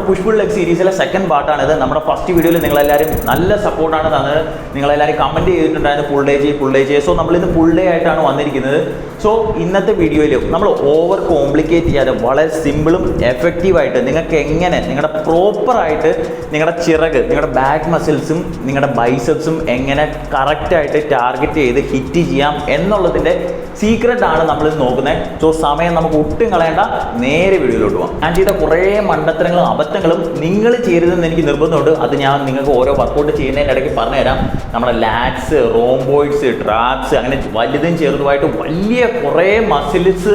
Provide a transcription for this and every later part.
Push pull leg സീരീസിലെ second പാർട്ടാണിത്. നമ്മുടെ first വീഡിയോയിൽ നിങ്ങളെല്ലാവരും നല്ല സപ്പോർട്ടാണ് തന്നത്. നിങ്ങളെല്ലാവരും കമൻറ്റ് ചെയ്തിട്ടുണ്ടായിരുന്നു ഫുൾ ഡേ ചെയ്യ്. സോ നമ്മളിന്ന് ഫുൾ ഡേ ആയിട്ടാണ് വന്നിരിക്കുന്നത്. സോ ഇന്നത്തെ വീഡിയോയിൽ നമ്മൾ ഓവർ കോംപ്ലിക്കേറ്റ് ചെയ്യാതെ വളരെ സിമ്പിളും എഫക്റ്റീവായിട്ട് നിങ്ങൾക്ക് എങ്ങനെ നിങ്ങളുടെ പ്രോപ്പറായിട്ട് നിങ്ങളുടെ ചിറക്, നിങ്ങളുടെ ബാക്ക് മസിൽസും നിങ്ങളുടെ ബൈസെപ്സും എങ്ങനെ കറക്റ്റായിട്ട് ടാർഗറ്റ് ചെയ്ത് ഹിറ്റ് ചെയ്യാം എന്നുള്ളതിൻ്റെ സീക്രട്ടാണ് നമ്മൾ നോക്കുന്നത്. സോ സമയം നമുക്ക് ഒട്ടും കളയേണ്ട, നേരെ വീഡിയോയിലോട്ട് പോകാം. ഞാൻ ചെയ്ത കുറേ മണ്ടത്തരങ്ങളും അബദ്ധങ്ങളും നിങ്ങൾ ചെയ്യരുതെന്ന് എനിക്ക് നിർബന്ധമുണ്ട്. അത് ഞാൻ നിങ്ങൾക്ക് ഓരോ വർക്കൗട്ട് ചെയ്യുന്നതിൻ്റെ ഇടയ്ക്ക് പറഞ്ഞുതരാം. നമ്മുടെ ലാറ്റ്സ്, റോംബോയിഡ്സ്, ട്രാപ്സ്, അങ്ങനെ വലുതും ചെറുതുമായിട്ട് വലിയ കുറേ മസിൽസ്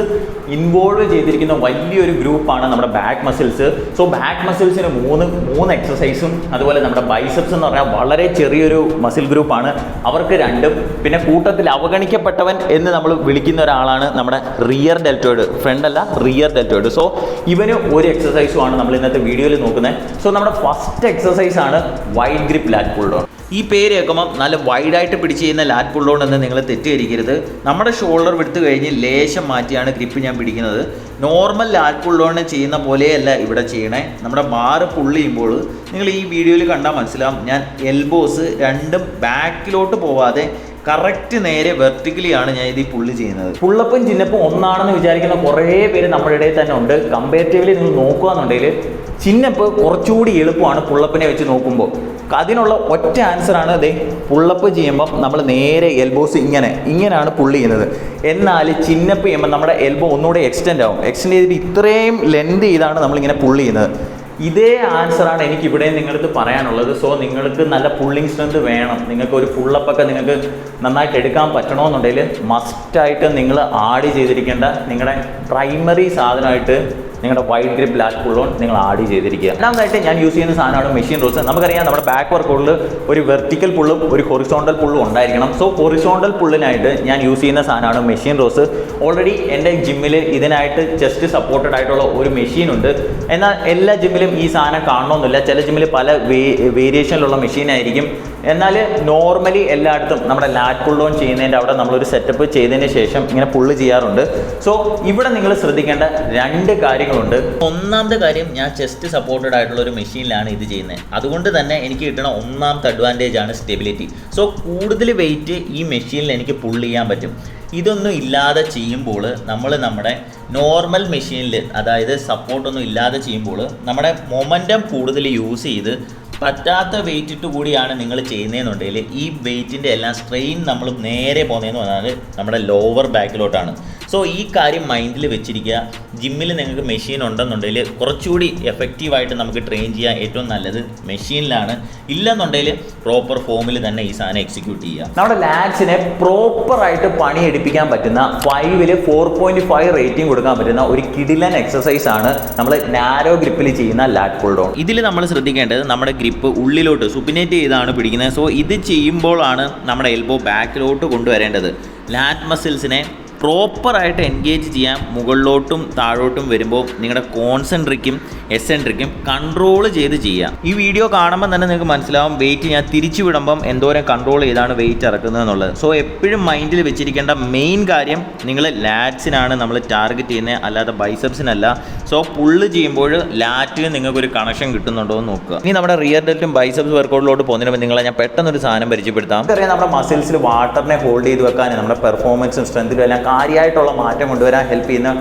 ഇൻവോൾവ് ചെയ്തിരിക്കുന്ന വലിയൊരു ഗ്രൂപ്പാണ് നമ്മുടെ ബാക്ക് മസിൽസ്. സോ ബാക്ക് മസിൽസിന് മൂന്ന് എക്സസൈസും, അതുപോലെ നമ്മുടെ ബൈസെപ്സ് എന്ന് പറഞ്ഞാൽ വളരെ ചെറിയൊരു മസിൽ ഗ്രൂപ്പാണ്, അവർക്ക് രണ്ടും. പിന്നെ കൂട്ടത്തിൽ അവഗണിക്കപ്പെട്ടവൻ എന്ന് നമ്മൾ വിളിക്കുന്ന ഒരാളാണ് നമ്മുടെ റിയർ ഡെൽറ്റോയിഡ്, ഫ്രണ്ട് അല്ല റിയർ ഡെൽറ്റോയിഡ്. സോ ഇവന് ഒരു എക്സസൈസുമാണ് നമ്മൾ ഇന്നത്തെ വീഡിയോയിൽ നോക്കുന്നത്. സോ നമ്മുടെ ഫസ്റ്റ് എക്സസൈസ് ആണ് വൈഡ് ഗ്രിപ്പ് ലാറ്റ് പുൾ ഡൗൺ. ഈ പേര് കേൾക്കുമ്പോൾ നല്ല വൈഡായിട്ട് പിടിച്ച് ചെയ്യുന്ന ലാറ്റ് പുൾ ഡൗൺ എന്ന് നിങ്ങൾ തെറ്റിദ്ധരിക്കരുത്. നമ്മുടെ ഷോൾഡർ വിടുത്ത് കഴിഞ്ഞ് ലേശം മാറ്റിയാണ് ഗ്രിപ്പ് ഞാൻ പിടിക്കുന്നത്. നോർമൽ ലാറ്റ് പുൾ ഡൗൺ ചെയ്യുന്ന പോലെയല്ല ഇവിടെ ചെയ്യണേ. നമ്മുടെ ബാറ് പുള്ള് ചെയ്യുമ്പോൾ നിങ്ങൾ ഈ വീഡിയോയിൽ കണ്ടാൽ മനസ്സിലാവും, ഞാൻ എൽബോസ് രണ്ടും ബാക്കിലോട്ട് പോവാതെ കറക്റ്റ് നേരെ വെർട്ടിക്കലിയാണ് ഞാൻ ഇത് പുള്ളി ചെയ്യുന്നത്. പുള്ളപ്പും ചിന്നപ്പും ഒന്നാണെന്ന് വിചാരിക്കുന്ന കുറേ പേര് നമ്മുടെ ഇടയിൽ തന്നെ ഉണ്ട്. കമ്പാരിറ്റീവ്ലി നിങ്ങൾ നോക്കുകയെന്നുണ്ടെങ്കിൽ ചിന്നപ്പ് കുറച്ചുകൂടി എളുപ്പമാണ് പുള്ളപ്പിനെ വെച്ച് നോക്കുമ്പോൾ. അതിനുള്ള ഒറ്റ ആൻസറാണ് അതെ, പുള്ളപ്പ് ചെയ്യുമ്പം നമ്മൾ നേരെ എൽബോസ് ഇങ്ങനെയാണ് പുള്ളി ചെയ്യുന്നത്. എന്നാൽ ചിന്നപ്പ് ചെയ്യുമ്പോൾ നമ്മുടെ എൽബോ ഒന്നുകൂടെ എക്സ്റ്റെൻഡ് ആവും. എക്സ്റ്റെൻഡ് ചെയ്തിട്ട് ഇത്രയും ലെന്ത് ചെയ്താണ് നമ്മളിങ്ങനെ പുള്ളി ചെയ്യുന്നത്. ഇതേ ആൻസറാണ് എനിക്ക് ഇവിടെ നിങ്ങളടുത്ത് പറയാനുള്ളത്. സോ നിങ്ങൾക്ക് നല്ല പുള്ളിങ് സ്ട്രെങ്ത് വേണം, നിങ്ങൾക്ക് ഒരു പുള്ളപ്പൊക്കെ നിങ്ങൾക്ക് നന്നായിട്ട് എടുക്കാൻ പറ്റണമെന്നുണ്ടെങ്കിൽ മസ്റ്റായിട്ട് നിങ്ങൾ ആഡ് ചെയ്തിരിക്കേണ്ട നിങ്ങളുടെ പ്രൈമറി സാധനമായിട്ട് നിങ്ങളുടെ വൈഡ് ഗ്രിപ്പ് ലാറ്റ് പുൾ ഡൗൺ നിങ്ങൾ ആഡ് ചെയ്തിരിക്കുക. രണ്ടാമതായിട്ട് ഞാൻ യൂസ് ചെയ്യുന്ന സാധനമാണ് മെഷീൻ റോസ്. നമുക്കറിയാം നമ്മുടെ ബാക്ക് വർക്കൗട്ടിൽ ഒരു വെർട്ടിക്കൽ പുള്ളും ഒരു ഹൊറിസോണ്ടൽ പുള്ളും ഉണ്ടായിരിക്കണം. സോ ഹൊറിസോണ്ടൽ പുള്ളിനായിട്ട് ഞാൻ യൂസ് ചെയ്യുന്ന സാധനമാണ് മെഷീൻ റോസ്. ഓൾറെഡി എൻ്റെ ജിമ്മിൽ ഇതിനായിട്ട് ചെസ്റ്റ് സപ്പോർട്ടഡ് ആയിട്ടുള്ള ഒരു മെഷീൻ ഉണ്ട്. എന്നാൽ എല്ലാ ജിമ്മിലും ഈ സാധനം കാണണമെന്നില്ല. ചില ജിമ്മിൽ പല വേരിയേഷനിലുള്ള മെഷീനായിരിക്കും. എന്നാൽ നോർമലി എല്ലായിടത്തും നമ്മുടെ ലാറ്റ് പുൾ ഡൗൺ ചെയ്യുന്നതിൻ്റെ അവിടെ നമ്മളൊരു സെറ്റപ്പ് ചെയ്തതിന് ശേഷം ഇങ്ങനെ പുള്ള് ചെയ്യാറുണ്ട്. സോ ഇവിടെ നിങ്ങൾ ശ്രദ്ധിക്കേണ്ട രണ്ട് കാര്യങ്ങളുണ്ട്. ഒന്നാമത്തെ കാര്യം, ഞാൻ ചെസ്റ്റ് സപ്പോർട്ടഡ് ആയിട്ടുള്ള ഒരു മെഷീനിലാണ് ഇത് ചെയ്യുന്നത്. അതുകൊണ്ട് തന്നെ എനിക്ക് കിട്ടുന്ന ഒന്നാമത്തെ അഡ്വാൻറ്റേജ് ആണ് സ്റ്റെബിലിറ്റി. സോ കൂടുതൽ വെയിറ്റ് ഈ മെഷീനിൽ എനിക്ക് പുള്ള് ചെയ്യാൻ പറ്റും. ഇതൊന്നും ഇല്ലാതെ ചെയ്യുമ്പോൾ നമ്മുടെ നോർമൽ മെഷീനിൽ, അതായത് സപ്പോർട്ടൊന്നും ഇല്ലാതെ ചെയ്യുമ്പോൾ നമ്മുടെ മൊമെൻറ്റം കൂടുതൽ യൂസ് ചെയ്ത് പറ്റാത്ത വെയിറ്റ് ഇട്ട് കൂടിയാണ് നിങ്ങൾ ചെയ്യുന്നതെന്നുണ്ടെങ്കിൽ ഈ വെയിറ്റിൻ്റെ എല്ലാം സ്ട്രെയിൻ നമ്മൾ നേരെ പോകുന്നതെന്ന് പറഞ്ഞാൽ നമ്മുടെ ലോവർ ബാക്കിലോട്ടാണ്. സോ ഈ കാര്യം മൈൻഡിൽ വെച്ചിരിക്കുക. ജിമ്മിൽ നിങ്ങൾക്ക് മെഷീൻ ഉണ്ടെന്നുണ്ടെങ്കിൽ കുറച്ചുകൂടി എഫക്റ്റീവായിട്ട് നമുക്ക് ട്രെയിൻ ചെയ്യാൻ ഏറ്റവും നല്ലത് മെഷീനിലാണ്. ഇല്ലെന്നുണ്ടെങ്കിൽ പ്രോപ്പർ ഫോമിൽ തന്നെ ഈ സാധനം എക്സിക്യൂട്ട് ചെയ്യുക. നമ്മുടെ ലാറ്റ്സിനെ പ്രോപ്പറായിട്ട് പണിയെടുപ്പിക്കാൻ പറ്റുന്ന 5ൽ 4.5 റേറ്റിംഗ് കൊടുക്കാൻ പറ്റുന്ന ഒരു കിടിലൻ എക്സസൈസ് ആണ് നമ്മൾ നാരോ ഗ്രിപ്പിൽ ചെയ്യുന്ന ലാറ്റ് പുൾ ഡൗൺ. ഇതിൽ നമ്മൾ ശ്രദ്ധിക്കേണ്ടത് നമ്മുടെ ഗ്രിപ്പ് ഉള്ളിലോട്ട് സുപ്പിനേറ്റ് ചെയ്താണ് പിടിക്കുന്നത്. സോ ഇത് ചെയ്യുമ്പോഴാണ് നമ്മുടെ എൽബോ ബാക്കിലോട്ട് കൊണ്ടുവരേണ്ടത്. ലാറ്റ് മസിൽസിനെ പ്രോപ്പറായിട്ട് എൻഗേജ് ചെയ്യാൻ മുകളിലോട്ടും താഴോട്ടും വരുമ്പോൾ നിങ്ങളുടെ കോൺസെൻട്രിക്കും എസെൻട്രിക്കും കൺട്രോൾ ചെയ്ത് ചെയ്യാം. ഈ വീഡിയോ കാണുമ്പോൾ തന്നെ നിങ്ങൾക്ക് മനസ്സിലാവും വെയിറ്റ് ഞാൻ തിരിച്ചു വിടുമ്പം എന്തോരം കൺട്രോൾ ചെയ്താണ് വെയിറ്റ് ഇറക്കുന്നത് എന്നുള്ളത്. സോ എപ്പോഴും മൈൻഡിൽ വെച്ചിരിക്കേണ്ട മെയിൻ കാര്യം, നിങ്ങൾ ലാറ്റ്സിനാണ് നമ്മൾ ടാർഗറ്റ് ചെയ്യുന്നത്, അല്ലാതെ ബൈസെപ്സിനല്ല. സോ പുള്ള് ചെയ്യുമ്പോൾ ലാറ്റിന് നിങ്ങൾക്കൊരു കണക്ഷൻ കിട്ടുന്നുണ്ടോ എന്ന് നോക്കുക. ഇനി നമ്മുടെ റിയർ ഡെൽറ്റും ബൈസെപ്സ് വർക്കൗട്ടിലോട്ട് പോകുന്നതിന് മുമ്പ് നിങ്ങളെ ഞാൻ പെട്ടെന്നൊരു സാധനം പരിചയപ്പെടുത്താം. നമുക്കറിയാം നമ്മുടെ മസിൽസിൽ വാട്ടറിനെ ഹോൾഡ് ചെയ്ത് വെക്കാനും നമ്മുടെ പെർഫോമൻസും സ്ട്രെങ്ത്തിലും എല്ലാം കാര്യമായിട്ടുള്ള മാറ്റം കൊണ്ടുവരാൻ ഹെൽപ്പ് ചെയ്യുന്ന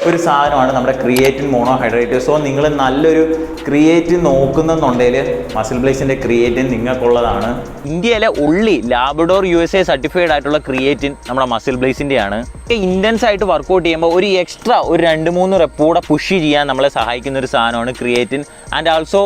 ഒരു സാധനമാണ് നമ്മുടെ ക്രിയേറ്റിൻ മോണോഹൈഡ്രേറ്റ്. സോ നിങ്ങൾ നല്ലൊരു ക്രിയേറ്റിൻ നോക്കുന്നുണ്ടെങ്കിൽ മസിൽ ബ്ലേസിൻ്റെ ക്രിയേറ്റിൻ നിങ്ങൾക്കുള്ളതാണ്. ഇന്ത്യയിലെ ഉള്ളി ലാബ്രഡോർ USA സർട്ടിഫൈഡ് ആയിട്ടുള്ള ക്രിയേറ്റിൻ നമ്മുടെ മസിൽ ബ്ലേസിൻ്റെയാണ്. ഇൻറ്റൻസ് ആയിട്ട് വർക്കൗട്ട് ചെയ്യുമ്പോൾ ഒരു എക്സ്ട്രാ ഒരു 2-3 റെപ്പ് കൂടെ പുഷ് ചെയ്യാൻ നമ്മളെ സഹായിക്കുന്ന ഒരു സാധനമാണ് ക്രിയേറ്റിൻ. ആൻഡ് ആൾസോ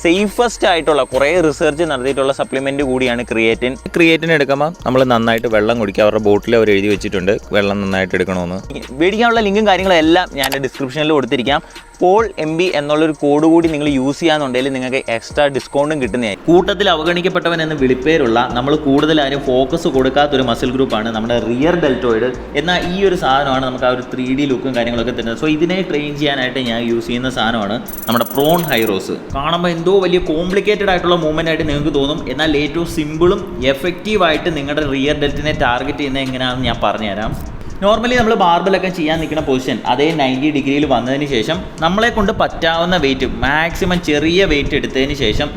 സേഫസ്റ്റ് ആയിട്ടുള്ള കുറേ റിസർച്ച് നടത്തിയിട്ടുള്ള സപ്ലിമെൻറ്റ് കൂടിയാണ് ക്രിയേറ്റിൻ. ക്രിയേറ്റിൻ എടുക്കുമ്പോൾ നമ്മൾ നന്നായിട്ട് വെള്ളം കുടിക്കുക. അവരുടെ ബോട്ടിൽ അവർ എഴുതി വെച്ചിട്ടുണ്ട് വെള്ളം നന്നായിട്ട് എടുക്കണമെന്ന്. മേടിക്കാനുള്ള ലിങ്കും കാര്യങ്ങളും എല്ലാം ഞാൻ ഡിസ്ക്രിപ്ഷനിൽ കൊടുത്തിരിക്കാം. പോൾ MB എന്നുള്ളൊരു കോഡ് കൂടി നിങ്ങൾ യൂസ് ചെയ്യാന്നുണ്ടെങ്കിൽ നിങ്ങൾക്ക് എക്സ്ട്രാ ഡിസ്കൗണ്ടും കിട്ടുന്നതായി. കൂട്ടത്തിൽ അവഗണിക്കപ്പെട്ടവൻ എന്ന് വിളിപ്പേരുള്ള നമ്മൾ കൂടുതലാരും ഫോക്കസ് കൊടുക്കാത്തൊരു മസിൽ ഗ്രൂപ്പാണ് നമ്മുടെ റിയർ ഡെൽറ്റോയിഡ്. എന്നാൽ ഈ ഒരു സാധനമാണ് നമുക്ക് ആ ഒരു 3D ലുക്കും കാര്യങ്ങളൊക്കെ തരുന്നത്. സോ ഇതിനെ ട്രെയിൻ ചെയ്യാനായിട്ട് ഞാൻ യൂസ് ചെയ്യുന്ന സാധനമാണ് നമ്മുടെ പ്രോൺ ഹൈറോസ്. കാണുമ്പോൾ എന്തോ വലിയ കോംപ്ലിക്കേറ്റഡ് ആയിട്ടുള്ള മൂവ്മെൻ്റ് ആയിട്ട് നിങ്ങൾക്ക് തോന്നും. എന്നാൽ ഏറ്റവും സിമ്പിളും എഫക്റ്റീവായിട്ട് നിങ്ങളുടെ റിയർ ഡെൽറ്റിനെ ടാർഗറ്റ് ചെയ്യുന്നത് എങ്ങനെയാണെന്ന് ഞാൻ പറഞ്ഞുതരാം. നോർമലി നമ്മൾ ബാർബിലൊക്കെ ചെയ്യാൻ നിൽക്കുന്ന പൊസിഷൻ അതേ 90 ഡിഗ്രിയിൽ വന്നതിന് ശേഷം നമ്മളെ കൊണ്ട് പറ്റാവുന്ന വെയിറ്റ് മാക്സിമം ചെറിയ വെയിറ്റ് എടുത്തതിന് ശേഷം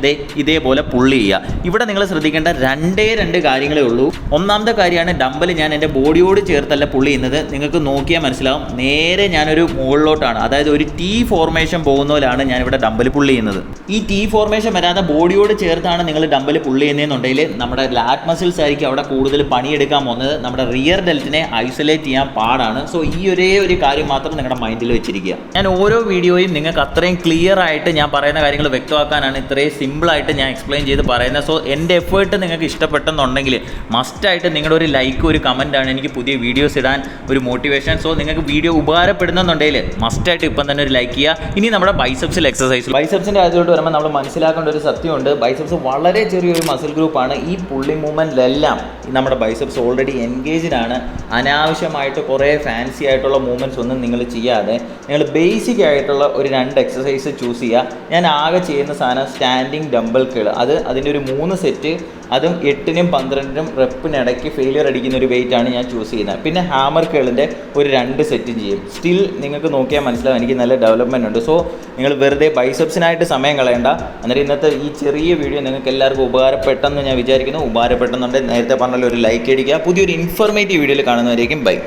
ഇതേപോലെ പുള്ളി ചെയ്യുക. ഇവിടെ നിങ്ങൾ ശ്രദ്ധിക്കേണ്ട രണ്ട് കാര്യങ്ങളേ ഉള്ളൂ. ഒന്നാമത്തെ കാര്യമാണ് ഡമ്പൽ ഞാൻ എൻ്റെ ബോഡിയോട് ചേർത്തല്ല പുള്ളി ചെയ്യുന്നത്. നിങ്ങൾക്ക് നോക്കിയാൽ മനസ്സിലാവും, നേരെ ഞാനൊരു മുകളിലോട്ടാണ്, അതായത് ഒരു T ഫോർമേഷൻ പോകുന്ന പോലെയാണ് ഞാനിവിടെ ഡമ്പൽ പുള്ളി ചെയ്യുന്നത്. ഈ T ഫോർമേഷൻ വരാതെ ബോഡിയോട് ചേർത്താണ് നിങ്ങൾ ഡമ്പൽ പുള്ളി ചെയ്യുന്നതെന്നുണ്ടെങ്കിൽ നമ്മുടെ ലാറ്റ് മസിൽസ് ആയിരിക്കും അവിടെ കൂടുതൽ പണിയെടുക്കാൻ പോകുന്നത്. നമ്മുടെ റിയർ ഡെൽറ്റിനെ ഐസൊലേറ്റ് ചെയ്യാൻ പാടാണ്. സോ ഈ ഒരേ ഒരു കാര്യം മാത്രം നിങ്ങളുടെ മൈൻഡിൽ വെച്ചിരിക്കുക. ഞാൻ ഓരോ വീഡിയോയും നിങ്ങൾക്ക് അത്രയും ക്ലിയർ ആയിട്ട് ഞാൻ പറയുന്ന കാര്യങ്ങൾ വ്യക്തമാക്കാനാണ് ഇത്രയും സിമ്പിളായിട്ട് ഞാൻ എക്സ്പ്ലെയിൻ ചെയ്ത് പറയുന്നത്. സോ എൻ്റെ എഫേർട്ട് നിങ്ങൾക്ക് ഇഷ്ടപ്പെട്ടെന്നുണ്ടെങ്കിൽ മസ്റ്റായിട്ട് നിങ്ങളുടെ ഒരു ലൈക്ക്, ഒരു കമൻറ്റാണ് എനിക്ക് പുതിയ വീഡിയോസ് ഇടാൻ ഒരു മോട്ടിവേഷൻ. സോ നിങ്ങൾക്ക് വീഡിയോ ഉപകാരപ്പെടുന്നുണ്ടെങ്കിൽ മസ്റ്റായിട്ട് ഇപ്പം തന്നെ ഒരു ലൈക്ക് ചെയ്യുക. ഇനി നമ്മുടെ ബൈസെപ്സിൽ എക്സസൈസ്, ബൈസെപ്സിൻ്റെ കാര്യത്തോട്ട് വരുമ്പോൾ നമ്മൾ മനസ്സിലാക്കേണ്ട ഒരു സത്യമുണ്ട്. ബൈസെപ്സ് വളരെ ചെറിയൊരു മസിൽ ഗ്രൂപ്പാണ്. ഈ പുള്ളി മൂവ്മെൻറ്റിലെല്ലാം നമ്മുടെ ബൈസെപ്സ് ഓൾറെഡി എൻഗേജ്ഡ് ആണ്. അനാവശ്യമായിട്ട് കുറേ ഫാൻസി ആയിട്ടുള്ള മൂവ്മെൻറ്റ്സ് ഒന്നും നിങ്ങൾ ചെയ്യാതെ നിങ്ങൾ ബേസിക് ആയിട്ടുള്ള ഒരു 2 എക്സസൈസ് ചൂസ് ചെയ്യുക. ഞാൻ ആകെ ചെയ്യുന്ന സാധനം സ്റ്റാൻഡിങ് ഡംബൽ കേൾ, അതിൻ്റെ ഒരു 3 സെറ്റ്, അതും 8നും 12നും റെപ്പിനിടയ്ക്ക് ഫെയിലിയർ അടിക്കുന്ന ഒരു വെയിറ്റ് ആണ് ഞാൻ ചൂസ് ചെയ്യുന്നത്. പിന്നെ ഹാമർ കേളിൻ്റെ ഒരു 2 സെറ്റും ചെയ്യും. സ്റ്റിൽ നിങ്ങൾക്ക് നോക്കിയാൽ മനസ്സിലാവും എനിക്ക് നല്ല ഡെവലപ്മെൻറ്റ് ഉണ്ട്. സോ നിങ്ങൾ വെറുതെ ബൈസെപ്സിനായിട്ട് സമയം കളയണ്ട. അന്നേരം ഇന്നത്തെ ഈ ചെറിയ വീഡിയോ നിങ്ങൾക്ക് എല്ലാവർക്കും ഉപകാരപ്പെട്ടെന്ന് ഞാൻ വിചാരിക്കുന്നു. ഉപകാരപ്പെട്ടെന്നുണ്ടെങ്കിൽ നേരത്തെ പറഞ്ഞ ഒരു ലൈക്ക് അടിക്കുക. പുതിയൊരു ഇൻഫോർമേറ്റീവ് വീഡിയോയിൽ കാണുന്നവരേക്കും ബൈ.